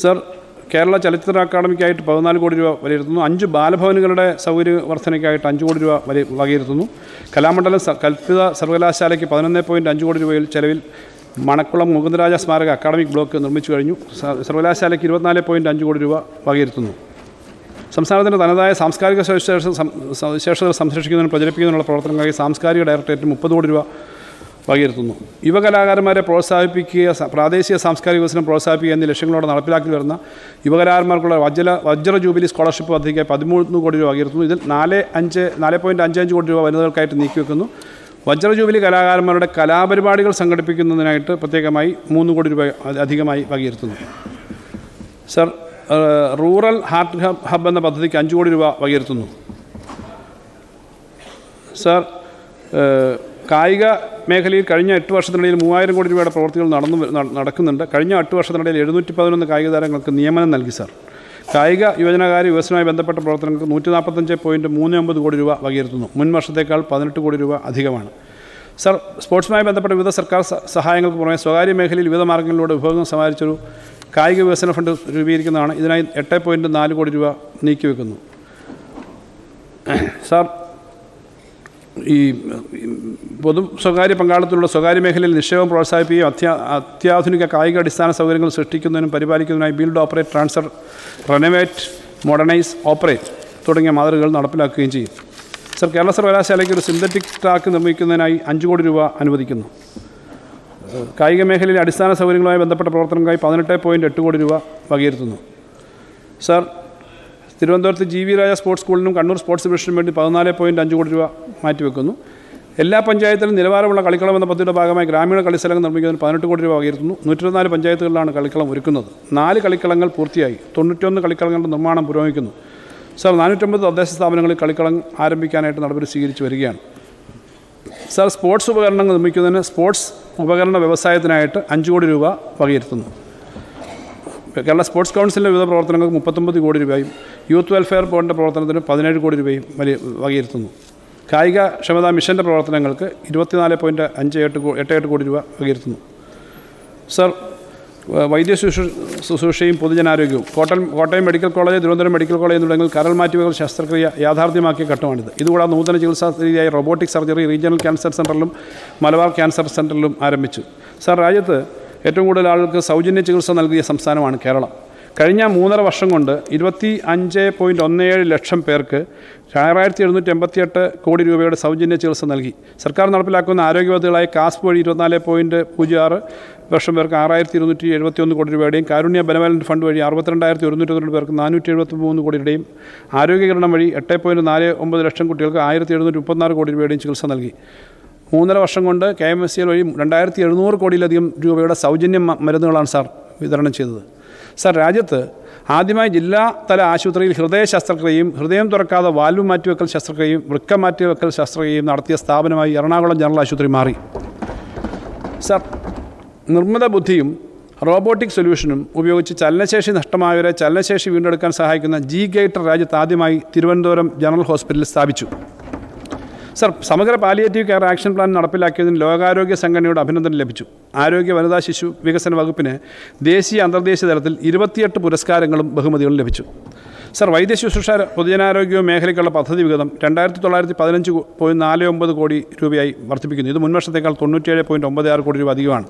Sir, Kerala ചലച്ചിത്ര അക്കാദമിക്കായിട്ട് 14 കോടി രൂപ വിലയിരുത്തുന്നു. 5 ബാലഭവനുകളുടെ സൗകര്യ വർധനയ്ക്കായിട്ട് 5 കോടി രൂപ വകയിരുത്തുന്നു. കലാമണ്ഡലം കൽപ്പിത സർവകലാശാലയ്ക്ക് 11.5 കോടി രൂപയിൽ ചെലവിൽ മണക്കുളം മുകുന്ദരാജ സ്മാരക അക്കാദമിക് ബ്ലോക്ക് നിർമ്മിച്ചു കഴിഞ്ഞു. സർവകലാശാലയ്ക്ക് 24.5 കോടി രൂപ വകയിരുത്തുന്നു. സംസ്ഥാനത്തിൻ്റെ തനതായ സാംസ്കാരിക സവിശേഷതകൾ സംരക്ഷിക്കുന്നതിനും പ്രചരിപ്പിക്കുന്നതിനുള്ള പ്രവർത്തനങ്ങൾക്കായി സാംസ്കാരിക ഡയറക്ടറേറ്റ് 30 കോടി രൂപ വകയിരുത്തുന്നു. യുവകലാകാരന്മാരെ പ്രോത്സാഹിപ്പിക്കുക, പ്രാദേശിക സാംസ്കാരിക വികസനം പ്രോത്സാഹിപ്പിക്കുക എന്നീ ലക്ഷ്യങ്ങളോടെ നടപ്പിലാക്കി വരുന്ന യുവകലാകാരന്മാർക്കുള്ള വജ്ര ജൂബിലി സ്കോളർഷിപ്പ് പദ്ധതിക്ക് 13 കോടി രൂപ വകയിരുത്തുന്നു. ഇതിൽ 4.55 കോടി രൂപ വനിതകൾക്കായിട്ട് നീക്കിവെക്കുന്നു. വജ്ര ജൂബിലി കലാകാരന്മാരുടെ കലാപരിപാടികൾ സംഘടിപ്പിക്കുന്നതിനായിട്ട് പ്രത്യേകമായി 3 കോടി രൂപ അധികമായി വകയിരുത്തുന്നു. സർ, റൂറൽ ഹാർട്ട് ഹബ് എന്ന പദ്ധതിക്ക് 5 കോടി രൂപ വകയിരുത്തുന്നു. സർ, കായിക മേഖലയിൽ കഴിഞ്ഞ 8 വർഷത്തിനിടയിൽ 3000 കോടി രൂപയുടെ പ്രവൃത്തികൾ നടക്കുന്നുണ്ട്. കഴിഞ്ഞ 8 വർഷത്തിനിടയിൽ 711 കായിക താരങ്ങൾക്ക് നിയമനം നൽകി. സർ, കായിക യുവജനകാര്യ വികസനവുമായി ബന്ധപ്പെട്ട പ്രവർത്തനങ്ങൾക്ക് 145.39 കോടി രൂപ വകയിരുത്തുന്നു. മുൻ വർഷത്തേക്കാൾ 18 കോടി രൂപ അധികമാണ്. സർ, സ്പോർട്സുമായി ബന്ധപ്പെട്ട വിവിധ സർക്കാർ സഹായങ്ങൾക്ക് പുറമെ സ്വകാര്യ മേഖലയിൽ വിവിധ മാർഗ്ഗങ്ങളിലൂടെ വിഭവങ്ങൾ സമാഹരിച്ചൊരു കായിക വികസന ഫണ്ട് രൂപീകരിക്കുന്നതാണ്. ഇതിനായി 8.4 കോടി രൂപ നീക്കിവെക്കുന്നു. സാർ, ഈ സ്വകാര്യ പങ്കാളിത്തത്തിലുള്ള സ്വകാര്യ മേഖലയിൽ നിക്ഷേപം പ്രോത്സാഹിപ്പിക്കുകയും അത്യാധുനിക കായിക അടിസ്ഥാന സൗകര്യങ്ങൾ സൃഷ്ടിക്കുന്നതിനും പരിപാലിക്കുന്നതിനായി build, operate, transfer, renovate, modernise, operate തുടങ്ങിയ മാതൃകകൾ നടപ്പിലാക്കുകയും ചെയ്യും. സർ, കേരള സർവകലാശാലയ്ക്ക് ഒരു സിന്തറ്റിക് ട്രാക്ക് നിർമ്മിക്കുന്നതിനായി 5 കോടി രൂപ അനുവദിക്കുന്നു. കായിക മേഖലയിലെ അടിസ്ഥാന സൗകര്യങ്ങളുമായി ബന്ധപ്പെട്ട പ്രവർത്തനങ്ങൾക്കായി 18.8 കോടി രൂപ വകയിരുത്തുന്നു. സർ, തിരുവനന്തപുരത്ത് GV രാജ സ്പോർട്സ് സ്കൂളിനും കണ്ണൂർ സ്പോർട്സ് ഡിവിഷനും വേണ്ടി 14.5 കോടി രൂപ മാറ്റിവെക്കുന്നു. എല്ലാ പഞ്ചായത്തിലും നിലവാരമുള്ള കളിക്കളം എന്ന പദ്ധതിയുടെ ഭാഗമായി ഗ്രാമീണ കളിസ്ഥലങ്ങൾ നിർമ്മിക്കുന്നതിന് 18 കോടി രൂപ വകയിരുത്തുന്നു. 124 പഞ്ചായത്തുകളിലാണ് കളിക്കളം ഒരുക്കുന്നത്. 4 കളിക്കളങ്ങൾ പൂർത്തിയായി. 91 കളിക്കളങ്ങളുടെ നിർമ്മാണം പുരോഗമിക്കുന്നു. സർ, 450 തദ്ദേശ സ്ഥാപനങ്ങളിൽ കളിക്കളം ആരംഭിക്കാനായിട്ട് നടപടി സ്വീകരിച്ചു വരികയാണ്. സർ, സ്പോർട്സ് ഉപകരണങ്ങൾ നിർമ്മിക്കുന്നതിന് സ്പോർട്സ് ഉപകരണ വ്യവസായത്തിനായിട്ട് 5 കോടി രൂപ വകയിരുത്തുന്നു. കേരള സ്പോർട്സ് കൗൺസിലിൻ്റെ വിവിധ പ്രവർത്തനങ്ങൾക്ക് 39 കോടി രൂപയും യൂത്ത് വെൽഫെയർ ബോർഡിൻ്റെ പ്രവർത്തനത്തിന് 17 കോടി രൂപയും വകയിരുത്തുന്നു. കായിക ക്ഷമതാ മിഷൻ്റെ പ്രവർത്തനങ്ങൾക്ക് 24.58 കോടി രൂപ വകയിരുത്തുന്നു. സർ, വൈദ്യ ശുശ്രൂഷയും പൊതുജനാരോഗ്യവും Kottayam medical college, Thiruvananthapuram medical college തുടങ്ങിയ കരൾ മാറ്റിവെക്കൽ ശസ്ത്രക്രിയ യാഥാർത്ഥ്യമാക്കിയ ഘട്ടമാണിത്. ഇതുകൂടാതെ നൂതന ചികിത്സാ രീതിയായ റോബോട്ടിക് സർജറി റീജിയണൽ ക്യാൻസർ സെൻ്ററിലും മലബാർ ക്യാൻസർ സെൻ്ററിലും ആരംഭിച്ചു. സർ, രാജ്യത്ത് ഏറ്റവും കൂടുതൽ ആളുകൾക്ക് സൗജന്യ ചികിത്സ നൽകിയ സംസ്ഥാനമാണ് കേരളം. കഴിഞ്ഞ 3.5 വർഷം കൊണ്ട് 25.17 ലക്ഷം പേർക്ക് 6788 കോടി രൂപയുടെ സൗജന്യ ചികിത്സ നൽകി. സർക്കാർ നടപ്പിലാക്കുന്ന ആരോഗ്യ പദ്ധതികളായ കാസ്പ് വഴി 24.06 ലക്ഷം പേർക്ക് 6271 കോടി രൂപയുടെയും കാരുണ്യ ബെനവലൻറ്റ് ഫണ്ട് വഴി 62,192 പേർക്ക് 473 കോടിയുടെയും ആരോഗ്യകരണം വഴി 8.49 ലക്ഷം കുട്ടികൾക്ക് 1736 കോടി രൂപയുടെയും ചികിത്സ നൽകി. 3.5 വർഷം കൊണ്ട് KMSCL വഴി 2700 കോടിയിലധികം രൂപയുടെ സൗജന്യ മരുന്നുകളാണ് സാർ വിതരണം ചെയ്തത്. സാർ, രാജ്യത്ത് ആദ്യമായി ജില്ലാതല ആശുപത്രിയിൽ ഹൃദയ ശസ്ത്രക്രിയയും ഹൃദയം തുറക്കാതെ വാൽവ് മാറ്റിവെക്കൽ ശസ്ത്രക്രിയയും വൃക്ക മാറ്റിവെക്കൽ ശസ്ത്രക്രിയയും നടത്തിയ സ്ഥാപനമായി എറണാകുളം ജനറൽ ആശുപത്രി മാറി. സാർ, നിർമ്മിത ബുദ്ധിയും റോബോട്ടിക് സൊല്യൂഷനും ഉപയോഗിച്ച് ചലനശേഷി നഷ്ടമായവരെ ചലനശേഷി വീണ്ടെടുക്കാൻ സഹായിക്കുന്ന G-ഗേറ്റർ രാജ്യത്ത് ആദ്യമായി തിരുവനന്തപുരം ജനറൽ ഹോസ്പിറ്റലിൽ സ്ഥാപിച്ചു. സർ, സമഗ്ര പാലിയേറ്റീവ് കെയർ ആക്ഷൻ പ്ലാൻ നടപ്പിലാക്കിയതിന് ലോകാരോഗ്യ സംഘടനയുടെ അഭിനന്ദനം ലഭിച്ചു. ആരോഗ്യ വനിതാ ശിശു വികസന വകുപ്പിന് ദേശീയ അന്തർദേശീയ തലത്തിൽ 28 പുരസ്കാരങ്ങളും ബഹുമതികളും ലഭിച്ചു. സർ, വൈദ്യ ശുശ്രൂഷ പൊതുജനാരോഗ്യ മേഖലയ്ക്കുള്ള പദ്ധതി വിഹിതം 2915.49 കോടി രൂപയായി വർദ്ധിപ്പിക്കുന്നു. ഇത് മുൻവർഷത്തേക്കാൾ 97.96 കോടി രൂപ അധികമാണ്.